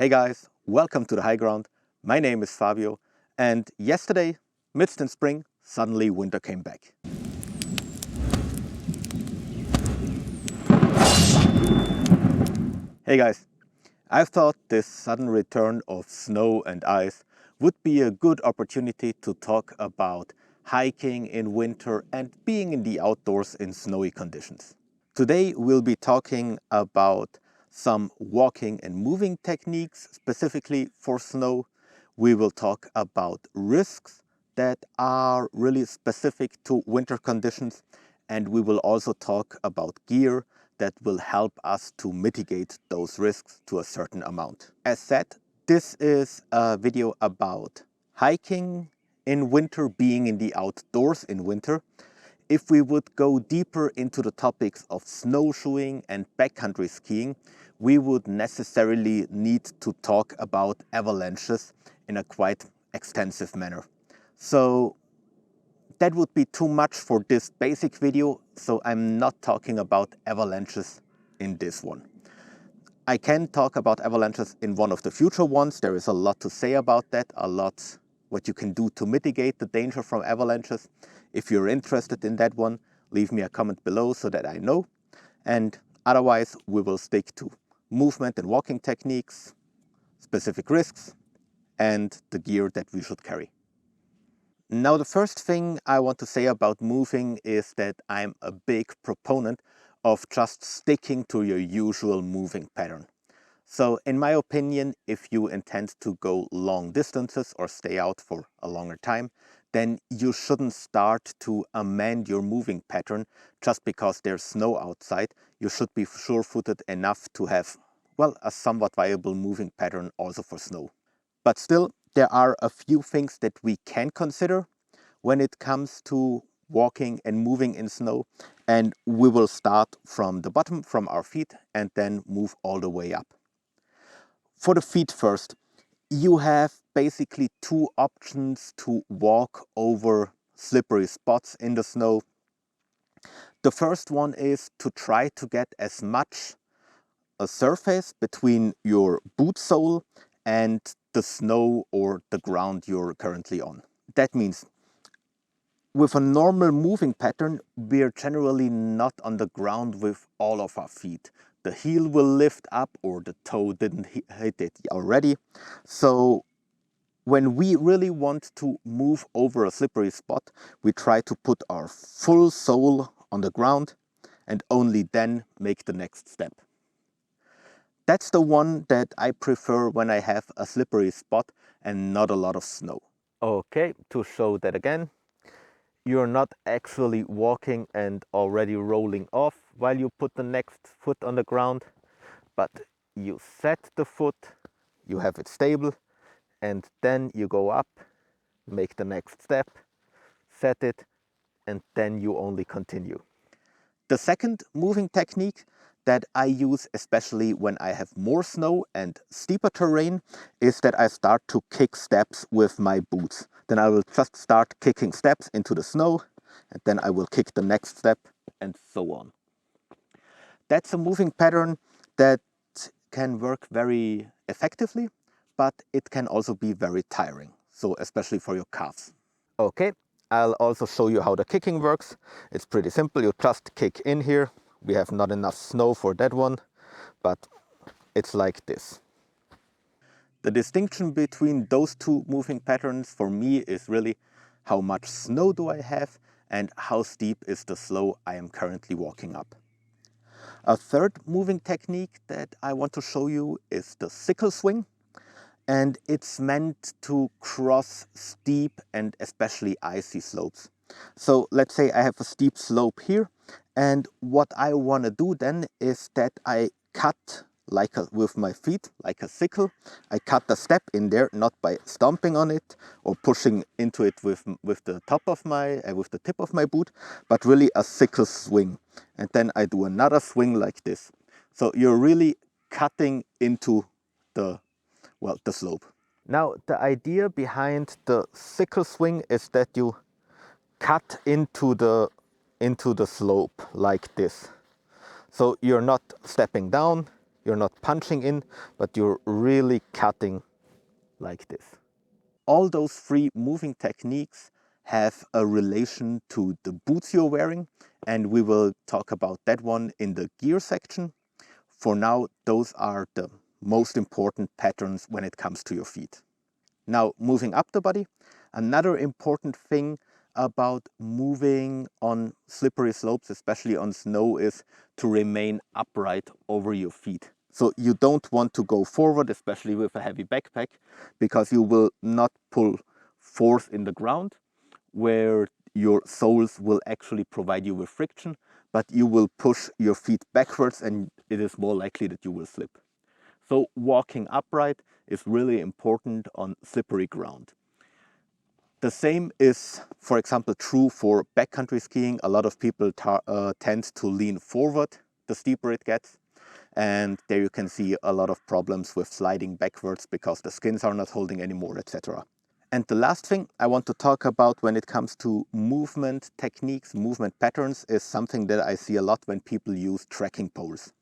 Hey guys, welcome to the high ground. My name is Fabio, and yesterday, midst in spring, suddenly winter came back. Hey guys, I thought this sudden return of snow and ice would be a good opportunity to talk about hiking in winter and being in the outdoors in snowy conditions. Today we'll be talking about some walking and moving techniques specifically for snow. We will talk about risks that are really specific to winter conditions, and we will also talk about gear that will help us to mitigate those risks to a certain amount. As said, this is a video about hiking in winter, being in the outdoors in winter. If we would go deeper into the topics of snowshoeing and backcountry skiing, we would necessarily need to talk about avalanches in a quite extensive manner. So that would be too much for this basic video, so I'm not talking about avalanches in this one. I can talk about avalanches in one of the future ones. There is a lot to say about that, a lot what you can do to mitigate the danger from avalanches. If you're interested in that one, leave me a comment below so that I know. And otherwise, we will stick to movement and walking techniques, specific risks, and the gear that we should carry. Now, the first thing I want to say about moving is that I'm a big proponent of just sticking to your usual moving pattern. So in my opinion, if you intend to go long distances or stay out for a longer time, then you shouldn't start to amend your moving pattern just because there's snow outside. You should be sure-footed enough to have, well, a somewhat viable moving pattern also for snow. But still, there are a few things that we can consider when it comes to walking and moving in snow, and we will start from the bottom, from our feet, and then move all the way up. For the feet first, you have basically two options to walk over slippery spots in the snow. The first one is to try to get as much a surface between your boot sole and the snow or the ground you're currently on. That means with a normal moving pattern, we're generally not on the ground with all of our feet. The heel will lift up or the toe didn't hit it already. So when we really want to move over a slippery spot, we try to put our full sole on the ground and only then make the next step. That's the one that I prefer when I have a slippery spot and not a lot of snow. Okay, to show that again, you're not actually walking and already rolling off while you put the next foot on the ground, but you set the foot, you have it stable, and then you go up, make the next step, set it, and then you only continue. The second moving technique that I use, especially when I have more snow and steeper terrain, is that I start to kick steps with my boots. Then I will just start kicking steps into the snow, and then I will kick the next step, and so on. That's a moving pattern that can work very effectively, but it can also be very tiring, so especially for your calves. Okay, I'll also show you how the kicking works. It's pretty simple. You just kick in here. We have not enough snow for that one, but it's like this. The distinction between those two moving patterns for me is really how much snow do I have and how steep is the slope I am currently walking up. A third moving technique that I want to show you is the sickle swing, and it's meant to cross steep and especially icy slopes. So let's say I have a steep slope here, and what I want to do then is that I cut with my feet, like a sickle. I cut the step in there, not by stomping on it or pushing into it with the tip of my boot, but really a sickle swing. And then I do another swing like this. So you're really cutting into the slope. Now, the idea behind the sickle swing is that you cut into the slope like this. So you're not stepping down, You're not punching in, but you're really cutting like this. All those three moving techniques have a relation to the boots you're wearing, and we will talk about that one in the gear section. For now, those are the most important patterns when it comes to your feet. Now, moving up the body, another important thing about moving on slippery slopes, especially on snow, is to remain upright over your feet. So you don't want to go forward, especially with a heavy backpack, because you will not pull force in the ground, where your soles will actually provide you with friction, but you will push your feet backwards and it is more likely that you will slip. So walking upright is really important on slippery ground. The same is, for example, true for backcountry skiing. A lot of people tend to lean forward the steeper it gets. And there you can see a lot of problems with sliding backwards because the skins are not holding anymore, etc. And the last thing I want to talk about when it comes to movement techniques, movement patterns, is something that I see a lot when people use trekking poles.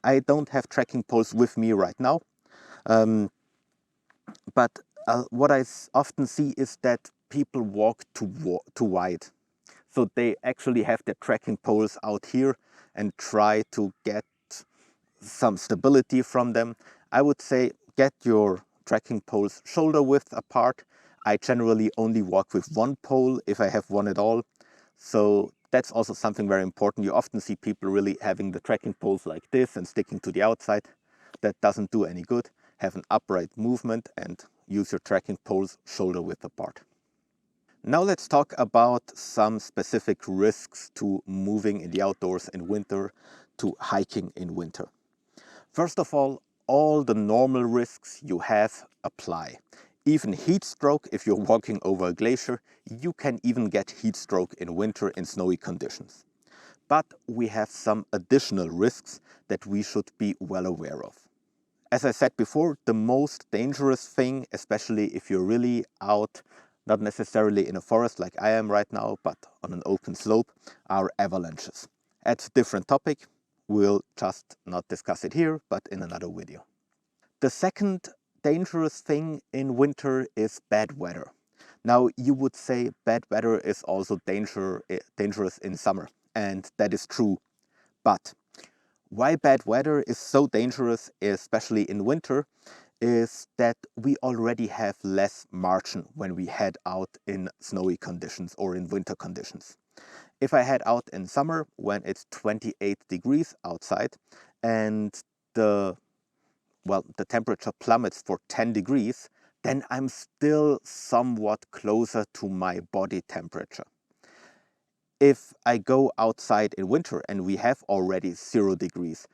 I don't have trekking poles with me right now, but what I often see is that people walk too wide. So they actually have their trekking poles out here and try to get some stability from them. I would say get your trekking poles shoulder width apart. I generally only walk with one pole if I have one at all. So that's also something very important. You often see people really having the trekking poles like this and sticking to the outside. That doesn't do any good. Have an upright movement and use your trekking poles shoulder width apart. Now let's talk about some specific risks to moving in the outdoors in winter, to hiking in winter. First of all the normal risks you have apply. Even heat stroke, if you're walking over a glacier, you can even get heat stroke in winter in snowy conditions. But we have some additional risks that we should be well aware of. As I said before, the most dangerous thing, especially if you're really out, not necessarily in a forest like I am right now, but on an open slope, are avalanches. That's a different topic. We'll just not discuss it here, but in another video. The second dangerous thing in winter is bad weather. Now, you would say bad weather is also dangerous in summer, and that is true. But why bad weather is so dangerous, especially in winter, is that we already have less margin when we head out in snowy conditions or in winter conditions. If I head out in summer when it's 28 degrees outside and the temperature plummets for 10 degrees, then I'm still somewhat closer to my body temperature. If I go outside in winter and we have already 0 degrees,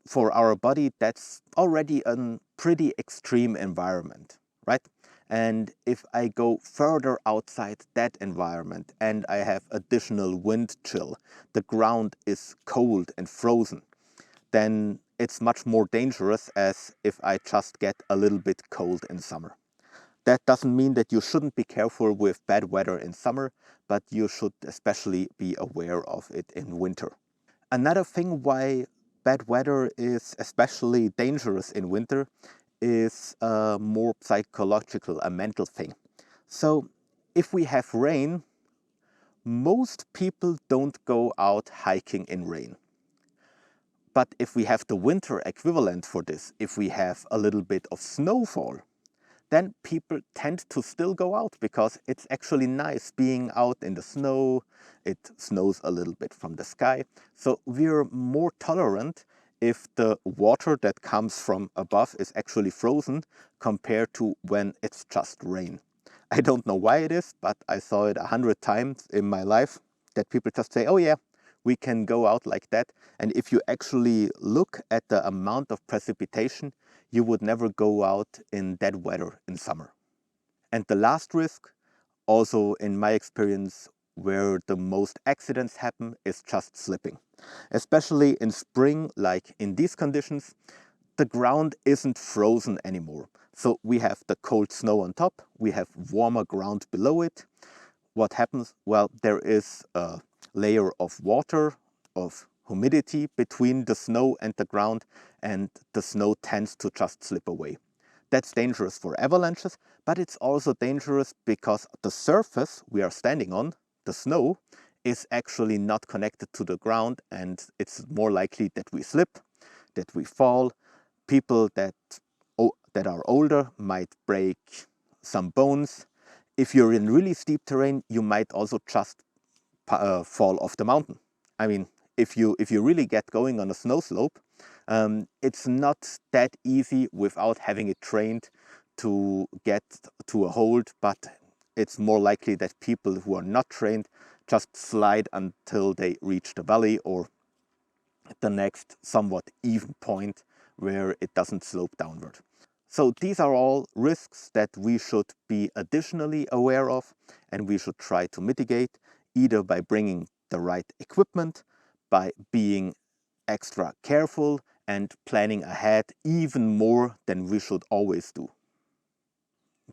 for our body, that's already a pretty extreme environment, right? And if I go further outside that environment and I have additional wind chill, the ground is cold and frozen, then it's much more dangerous as if I just get a little bit cold in summer. That doesn't mean that you shouldn't be careful with bad weather in summer, but you should especially be aware of it in winter. Another thing why bad weather is especially dangerous in winter is more psychological, a mental thing. So if we have rain, most people don't go out hiking in rain. But if we have the winter equivalent for this, if we have a little bit of snowfall, then people tend to still go out because it's actually nice being out in the snow. It snows a little bit from the sky. So we're more tolerant if the water that comes from above is actually frozen compared to when it's just rain. I don't know why it is, but I saw it 100 times in my life that people just say, oh yeah, we can go out like that. And if you actually look at the amount of precipitation, you would never go out in that weather in summer. And the last risk, also in my experience, where the most accidents happen is just slipping. Especially in spring, like in these conditions, the ground isn't frozen anymore. So we have the cold snow on top, we have warmer ground below it. What happens? Well, there is a layer of water, of humidity between the snow and the ground, and the snow tends to just slip away. That's dangerous for avalanches, but it's also dangerous because the surface we are standing on, the snow, is actually not connected to the ground, and it's more likely that we slip, that we fall. People that are older might break some bones. If you're in really steep terrain, you might also just fall off the mountain. I mean, if you really get going on a snow slope, it's not that easy without having it trained to get to a hold, but it's more likely that people who are not trained just slide until they reach the valley or the next somewhat even point where it doesn't slope downward. So these are all risks that we should be additionally aware of, and we should try to mitigate either by bringing the right equipment, by being extra careful and planning ahead even more than we should always do.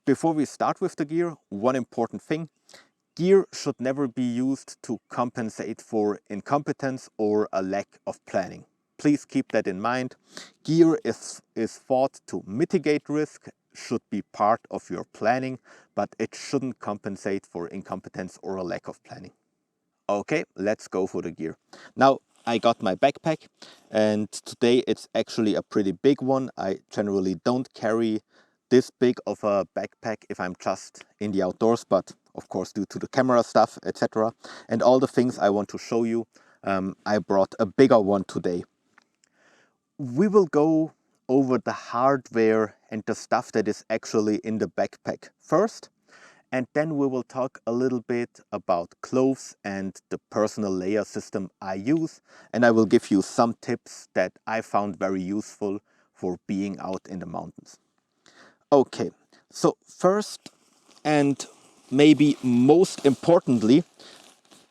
Before we start with the gear, one important thing: gear should never be used to compensate for incompetence or a lack of planning. Please keep that in mind. Gear is thought to mitigate risk, should be part of your planning, but it shouldn't compensate for incompetence or a lack of planning. Okay, let's go for the gear. Now, I got my backpack, and today it's actually a pretty big one. I generally don't carry this big of a backpack if I'm just in the outdoors, but of course due to the camera stuff, etc. and all the things I want to show you, I brought a bigger one today. We will go over the hardware and the stuff that is actually in the backpack first, and then we will talk a little bit about clothes and the personal layer system I use, and I will give you some tips that I found very useful for being out in the mountains. Okay, so first and maybe most importantly,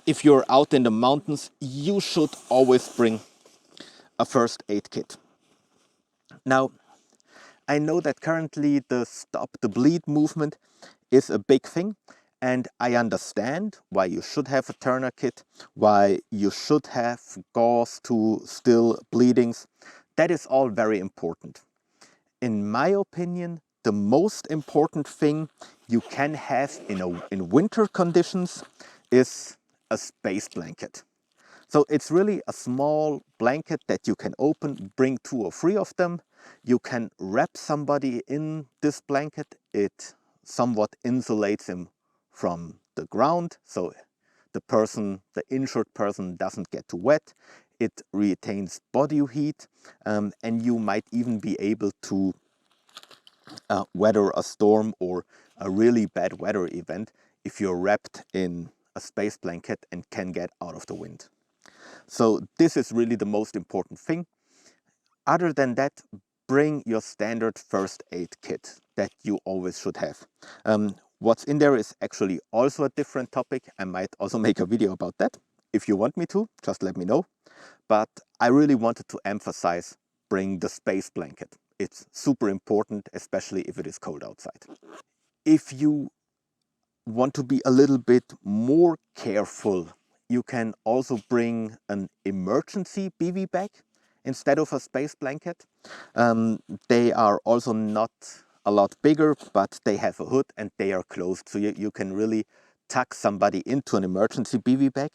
if you're out in the mountains, you should always bring a first aid kit. Now, I know that currently the stop the bleed movement is a big thing, and I understand why you should have a tourniquet, why you should have gauze to still bleedings. That is all very important. In my opinion, the most important thing you can have in winter conditions is a space blanket. So it's really a small blanket that you can open, bring 2 or 3 of them. You can wrap somebody in this blanket. It somewhat insulates him from the ground, so the injured person doesn't get too wet. It retains body heat, and you might even be able to weather a storm or a really bad weather event if you're wrapped in a space blanket and can get out of the wind. So this is really the most important thing. Other than that, bring your standard first aid kit that you always should have. What's in there is actually also a different topic. I might also make a video about that. If you want me to, just let me know. But I really wanted to emphasize bring the space blanket. It's super important, especially if it is cold outside. If you want to be a little bit more careful, you can also bring an emergency BV bag instead of a space blanket. They are also not a lot bigger, but they have a hood and they are closed, so you can really tuck somebody into an emergency BV bag.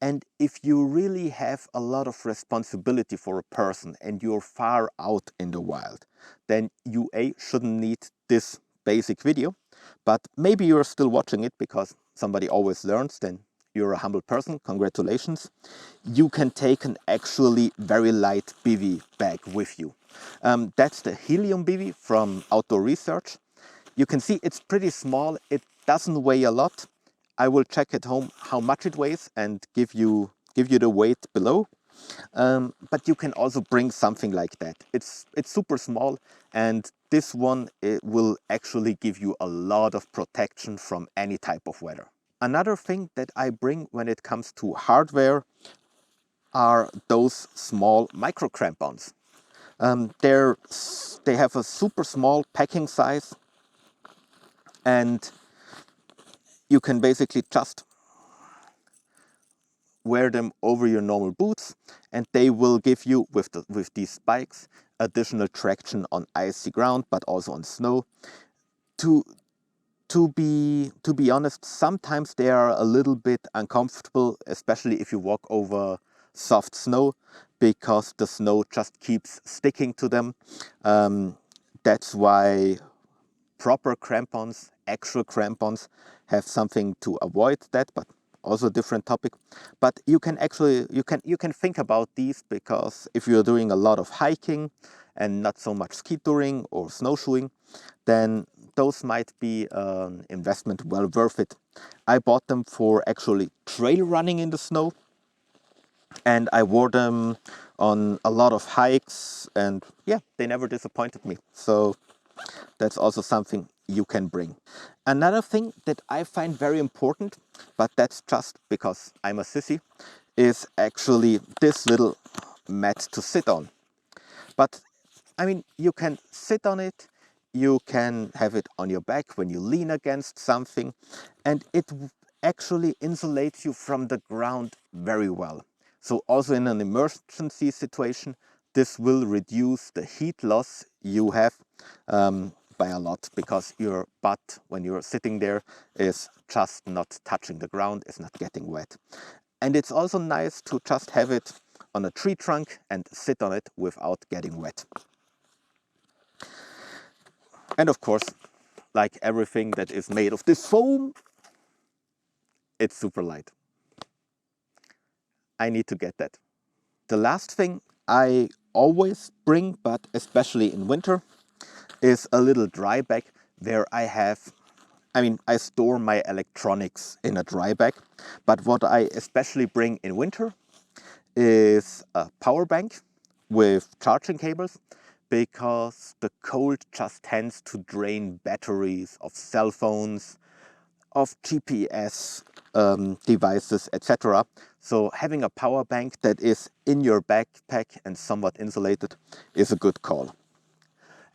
And if you really have a lot of responsibility for a person and you're far out in the wild, then you shouldn't need this basic video, but maybe you're still watching it because somebody always learns, then you're a humble person, congratulations. You can take an actually very light BV bag with you. That's the Helium BV from Outdoor Research. You can see it's pretty small, it doesn't weigh a lot. I will check at home how much it weighs and give you the weight below. But you can also bring something like that. It's super small, and this one it will actually give you a lot of protection from any type of weather. Another thing that I bring when it comes to hardware are those small micro crampons. They have a super small packing size, and you can basically just wear them over your normal boots, and they will give you, with these spikes, additional traction on icy ground, but also on snow. To be honest, sometimes they are a little bit uncomfortable, especially if you walk over soft snow, because the snow just keeps sticking to them. That's why proper crampons, actual crampons, have something to avoid that, but also a different topic. But you can actually you can think about these, because if you're doing a lot of hiking and not so much ski touring or snowshoeing, then those might be an investment well worth it. I bought them for actually trail running in the snow, and I wore them on a lot of hikes, and yeah, they never disappointed me. So that's also something you can bring. Another thing that I find very important, but that's just because I'm a sissy, is actually this little mat to sit on. But I mean, you can sit on it, you can have it on your back when you lean against something, and it actually insulates you from the ground very well. So also in an emergency situation, this will reduce the heat loss you have by a lot, because your butt, when you're sitting there, is just not touching the ground, is not getting wet. And it's also nice to just have it on a tree trunk and sit on it without getting wet. And of course, like everything that is made of this foam, it's super light. I need to get that. The last thing I always bring, but especially in winter, is a little dry bag where I store my electronics in a dry bag. But what I especially bring in winter is a power bank with charging cables, because the cold just tends to drain batteries of cell phones, of GPS devices, etc. So having a power bank that is in your backpack and somewhat insulated is a good call.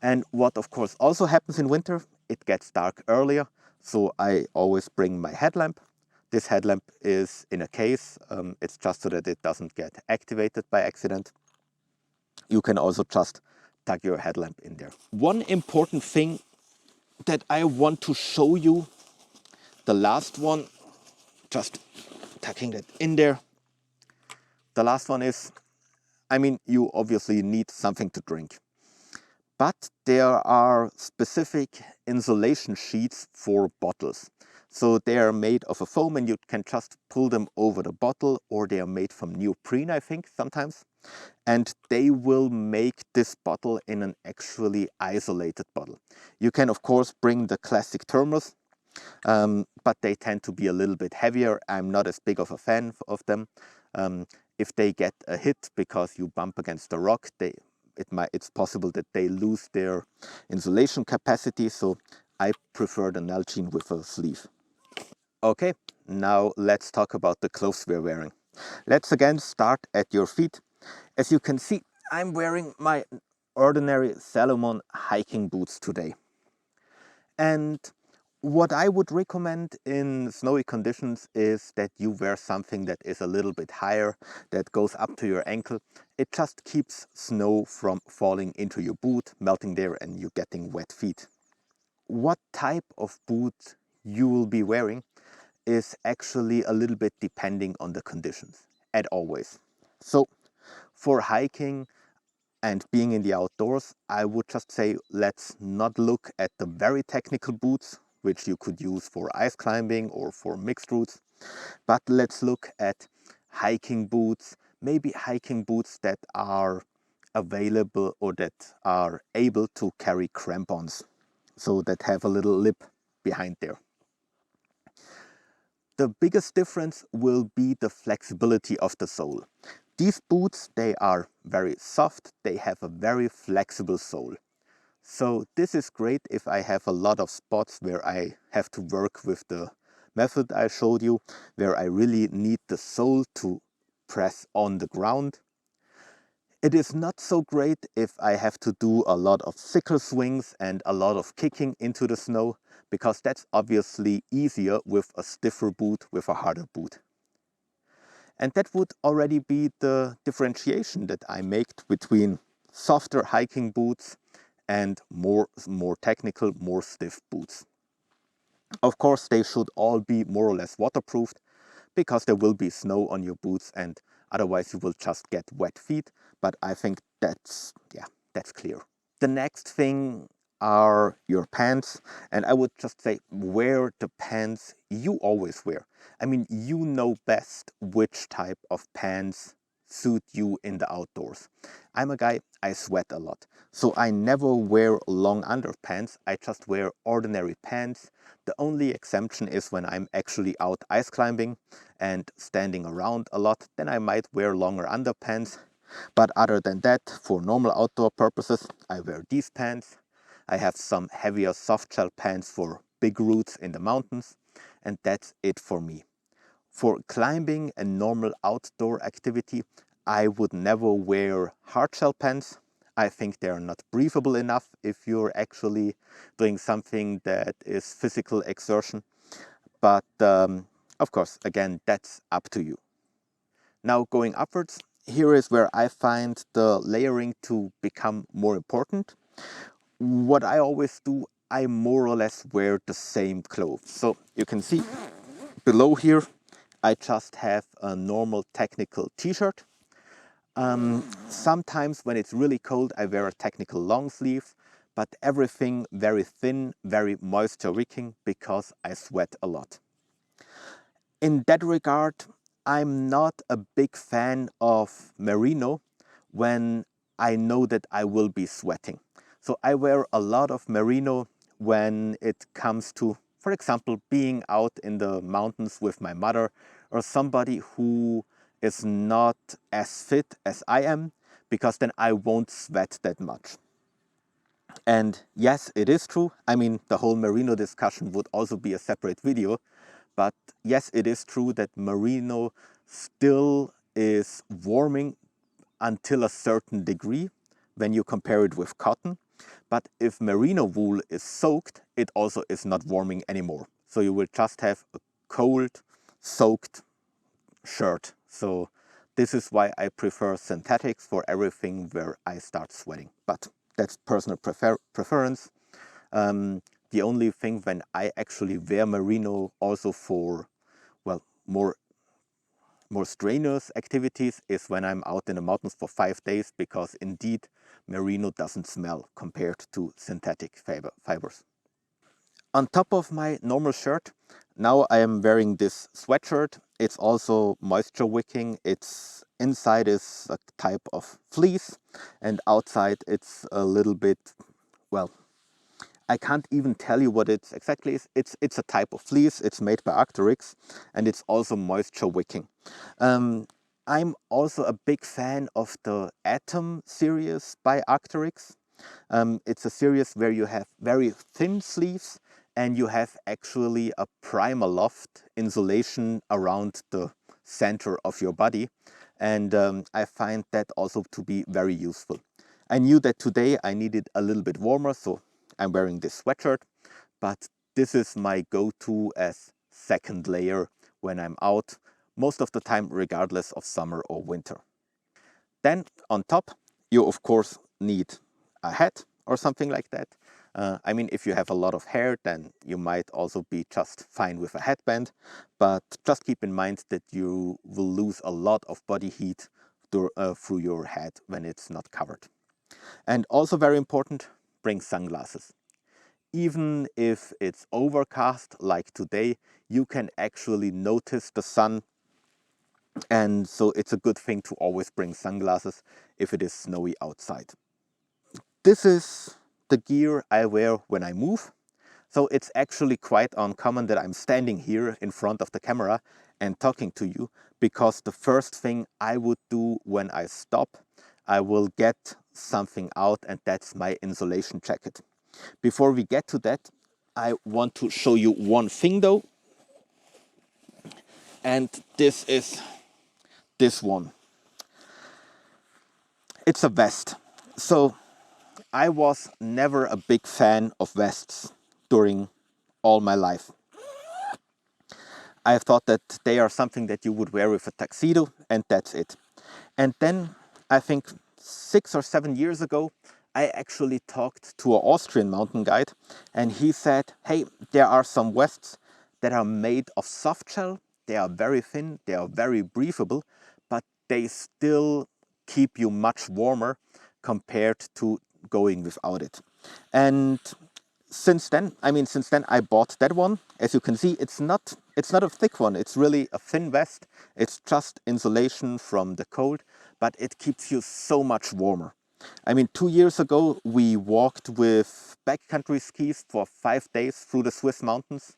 And what of course also happens in winter, it gets dark earlier, so I always bring my headlamp. This headlamp is in a case, it's just so that it doesn't get activated by accident. You can also just tuck your headlamp in there. One important thing that I want to show you, the last one, just tucking that in there. The last one is, you obviously need something to drink. But there are specific insulation sheets for bottles. So they are made of a foam, and you can just pull them over the bottle, or they are made from neoprene, I think, sometimes. And they will make this bottle in an actually isolated bottle. You can, of course, bring the classic thermos, but they tend to be a little bit heavier. I'm not as big of a fan of them. If they get a hit because you bump against a rock, it's possible that they lose their insulation capacity, so I prefer the Nalgene with a sleeve. Okay, now let's talk about the clothes we're wearing. Let's again start at your feet. As you can see, I'm wearing my ordinary Salomon hiking boots today. And what I would recommend in snowy conditions is that you wear something that is a little bit higher, that goes up to your ankle. It just keeps snow from falling into your boot, melting there, and you getting wet feet. What type of boot you will be wearing is actually a little bit depending on the conditions, as always. So for hiking and being in the outdoors, I would just say let's not look at the very technical boots, which you could use for ice climbing or for mixed routes, but let's look at hiking boots, maybe hiking boots that are available or that are able to carry crampons, so that have a little lip behind there. The biggest difference will be the flexibility of the sole. These boots, they are very soft, they have a very flexible sole. So this is great if I have a lot of spots where I have to work with the method I showed you, where I really need the sole to press on the ground. It is not so great if I have to do a lot of sickle swings and a lot of kicking into the snow, because that's obviously easier with a stiffer boot, with a harder boot. And that would already be the differentiation that I make between softer hiking boots and more technical, more stiff boots. Of course, they should all be more or less waterproofed, because there will be snow on your boots and otherwise you will just get wet feet. But I think that's clear. The next thing are your pants, and I would just say wear the pants you always wear. I mean, you know best which type of pants suit you in the outdoors. I'm a guy, I sweat a lot, so I never wear long underpants. I just wear ordinary pants. The only exemption is when I'm actually out ice climbing and standing around a lot, then I might wear longer underpants. But other than that, for normal outdoor purposes, I wear these pants. I have some heavier softshell pants for big routes in the mountains, and that's it for me. For climbing and normal outdoor activity, I would never wear hardshell pants. I think they're not breathable enough if you're actually doing something that is physical exertion. But of course, again, that's up to you. Now going upwards, here is where I find the layering to become more important. What I always do, I more or less wear the same clothes. So you can see below here, I just have a normal technical t-shirt. Sometimes when it's really cold, I wear a technical long sleeve, but everything very thin, very moisture wicking, because I sweat a lot. In that regard, I'm not a big fan of Merino when I know that I will be sweating. So I wear a lot of Merino when it comes to, for example, being out in the mountains with my mother, or somebody who is not as fit as I am, because then I won't sweat that much. And yes, it is true. I mean, the whole Merino discussion would also be a separate video. But yes, it is true that Merino still is warming until a certain degree when you compare it with cotton. But if Merino wool is soaked, it also is not warming anymore. So you will just have a cold, soaked shirt. So this is why I prefer synthetics for everything where I start sweating. But that's personal preference. The only thing when I actually wear Merino also for, well, more strenuous activities is when I'm out in the mountains for 5 days, because indeed Merino doesn't smell compared to synthetic fibers. On top of my normal shirt, now I am wearing this sweatshirt. It's also moisture wicking. It's inside is a type of fleece, and outside it's a little bit, well, I can't even tell you what it exactly is. It's a type of fleece. It's made by Arcteryx, and it's also moisture wicking. I'm also a big fan of the Atom series by Arcteryx. It's a series where you have very thin sleeves and you have actually a Primaloft insulation around the center of your body. And I find that also to be very useful. I knew that today I needed a little bit warmer, so I'm wearing this sweatshirt, but this is my go-to as second layer when I'm out, most of the time regardless of summer or winter. Then on top, you of course need a hat or something like that. I mean, if you have a lot of hair, then you might also be just fine with a headband, but just keep in mind that you will lose a lot of body heat through your head when it's not covered. And also very important, bring sunglasses. Even if it's overcast like today, you can actually notice the sun, and so it's a good thing to always bring sunglasses if it is snowy outside. This is the gear I wear when I move. So it's actually quite uncommon that I'm standing here in front of the camera and talking to you, because the first thing I would do when I stop, I will get something out, and that's my insulation jacket. Before we get to that, I want to show you one thing though, and this is this one. It's a vest. So I was never a big fan of vests during all my life. I thought that they are something that you would wear with a tuxedo, and that's it. And then I think 6 or 7 years ago, I actually talked to an Austrian mountain guide, and he said, hey, there are some vests that are made of soft shell. They are very thin, they are very breathable, but they still keep you much warmer compared to going without it. And since then I bought that one. As you can see, it's not a thick one, it's really a thin vest. It's just insulation from the cold, but it keeps you so much warmer. I mean, 2 years ago we walked with backcountry skis for 5 days through the Swiss mountains.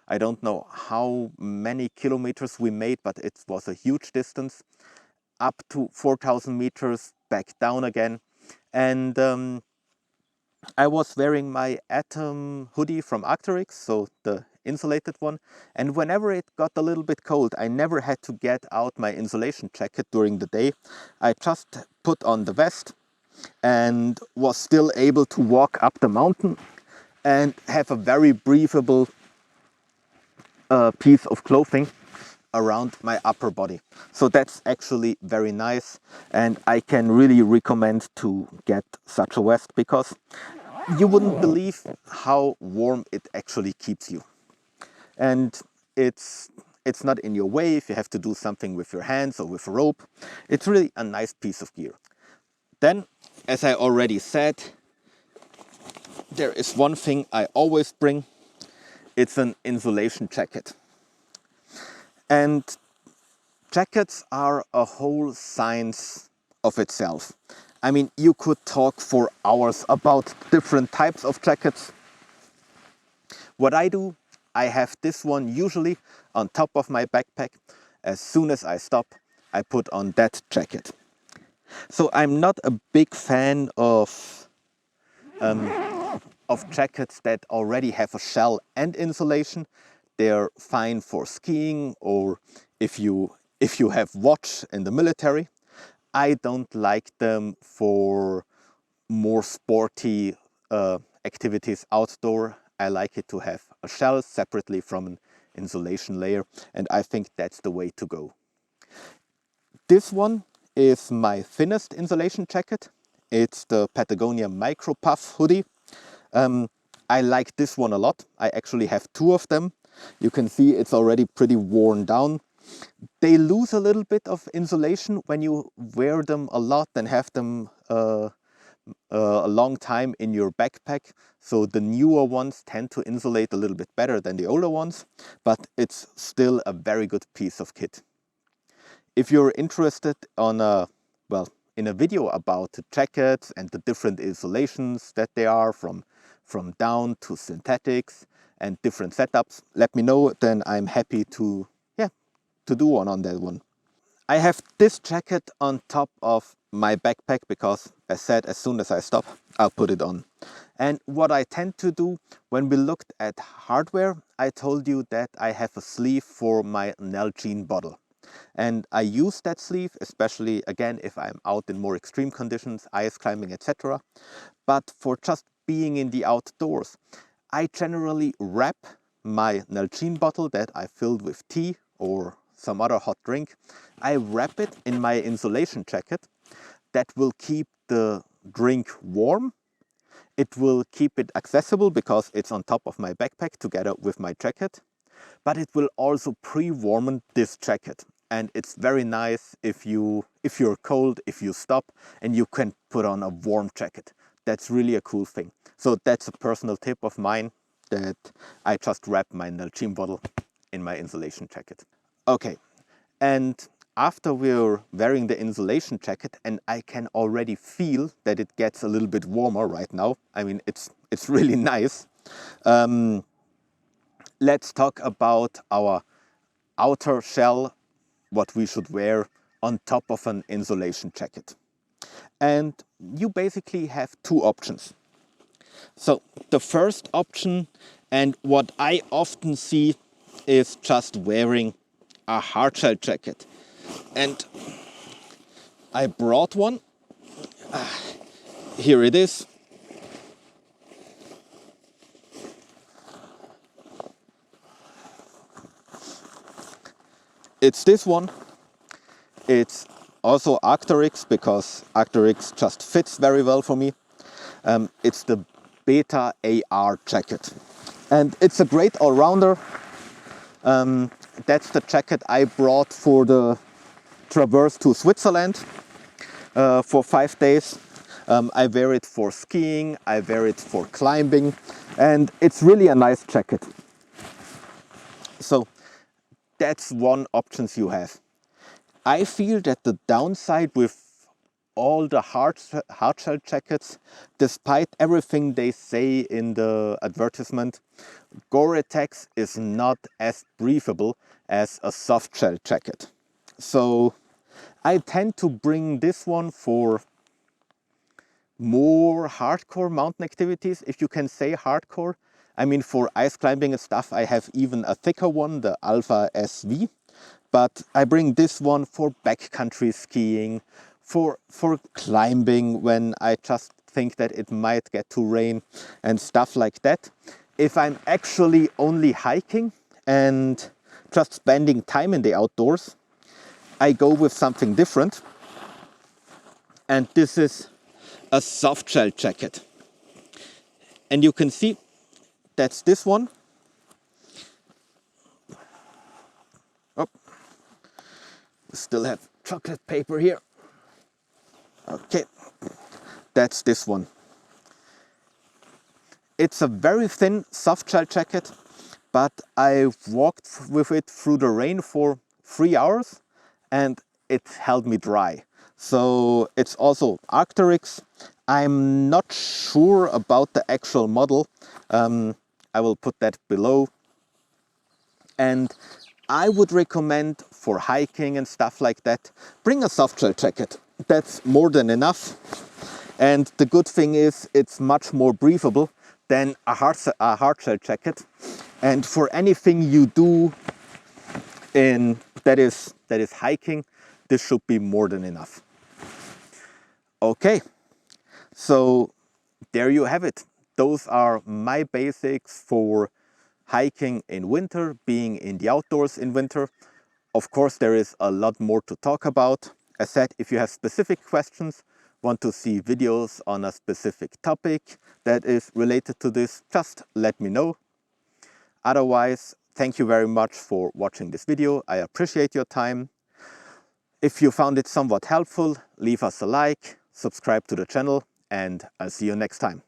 I don't know how many kilometers we made, but it was a huge distance, up to 4,000 meters, back down again. And I was wearing my Atom hoodie from Arcteryx, so the insulated one. And whenever it got a little bit cold, I never had to get out my insulation jacket during the day. I just put on the vest and was still able to walk up the mountain and have a very breathable piece of clothing around my upper body. So that's actually very nice, and I can really recommend to get such a vest, because you wouldn't believe how warm it actually keeps you. And it's not in your way if you have to do something with your hands or with a rope. It's really a nice piece of gear. Then, as I already said, there is one thing I always bring. It's an insulation jacket. And jackets are a whole science of itself. I mean, you could talk for hours about different types of jackets. What I do, I have this one usually on top of my backpack. As soon as I stop, I put on that jacket. So I'm not a big fan of jackets that already have a shell and insulation. They're fine for skiing, or if you have watch in the military. I don't like them for more sporty activities outdoor. I like it to have a shell separately from an insulation layer, and I think that's the way to go. This one is my thinnest insulation jacket. It's the Patagonia Micro Puff hoodie. I like this one a lot. I actually have 2 of them. You can see it's already pretty worn down. They lose a little bit of insulation when you wear them a lot and have them a long time in your backpack. So the newer ones tend to insulate a little bit better than the older ones, but it's still a very good piece of kit. If you're interested in a video about the jackets and the different insulations that they are, from down to synthetics and different setups, let me know, then I'm happy to do one on that one. I have this jacket on top of my backpack because, as said, as soon as I stop, I'll put it on. And what I tend to do when we looked at hardware, I told you that I have a sleeve for my Nalgene bottle. And I use that sleeve, especially again if I'm out in more extreme conditions, ice climbing, etc. But for just being in the outdoors, I generally wrap my Nalgene bottle that I filled with tea or some other hot drink. I wrap it in my insulation jacket. That will keep the drink warm. It will keep it accessible because it's on top of my backpack together with my jacket. But it will also pre-warm this jacket. And it's very nice if you're cold, if you stop, and you can put on a warm jacket. That's really a cool thing. So that's a personal tip of mine, that I just wrap my Nalgene bottle in my insulation jacket. Okay, and after we're wearing the insulation jacket, and I can already feel that it gets a little bit warmer right now. I mean, it's really nice. Let's talk about our outer shell, what we should wear on top of an insulation jacket. And you basically have 2 options. So the first option, and what I often see, is just wearing a hardshell jacket. And I brought one. Here it is. it's this one. It's also Arcteryx, because Arcteryx just fits very well for me. It's the Beta AR jacket. And it's a great all-rounder. That's the jacket I brought for the traverse to Switzerland for 5 days. I wear it for skiing, I wear it for climbing, and it's really a nice jacket. So that's one option you have. I feel that the downside with all the hardshell jackets, despite everything they say in the advertisement, Gore-Tex is not as breathable as a softshell jacket. So I tend to bring this one for more hardcore mountain activities, if you can say hardcore. I mean, for ice climbing and stuff, I have even a thicker one, the Alpha SV. But I bring this one for backcountry skiing, for climbing when I just think that it might get to rain and stuff like that. If I'm actually only hiking and just spending time in the outdoors, I go with something different. And this is a softshell jacket. And you can see that's this one. Oh, still have chocolate paper here. Okay, that's this one. It's a very thin softshell jacket, but I walked with it through the rain for 3 hours and it held me dry. So it's also Arcteryx. I'm not sure about the actual model. I will put that below. And I would recommend for hiking and stuff like that, bring a softshell jacket. That's more than enough. And the good thing is it's much more breathable than a hardshell jacket. And for anything you do that is hiking, this should be more than enough. Okay, so there you have it. Those are my basics for hiking in winter, being in the outdoors in winter. Of course, there is a lot more to talk about. As said, if you have specific questions, want to see videos on a specific topic that is related to this, just let me know. Otherwise, thank you very much for watching this video. I appreciate your time. If you found it somewhat helpful, leave us a like, subscribe to the channel, and I'll see you next time.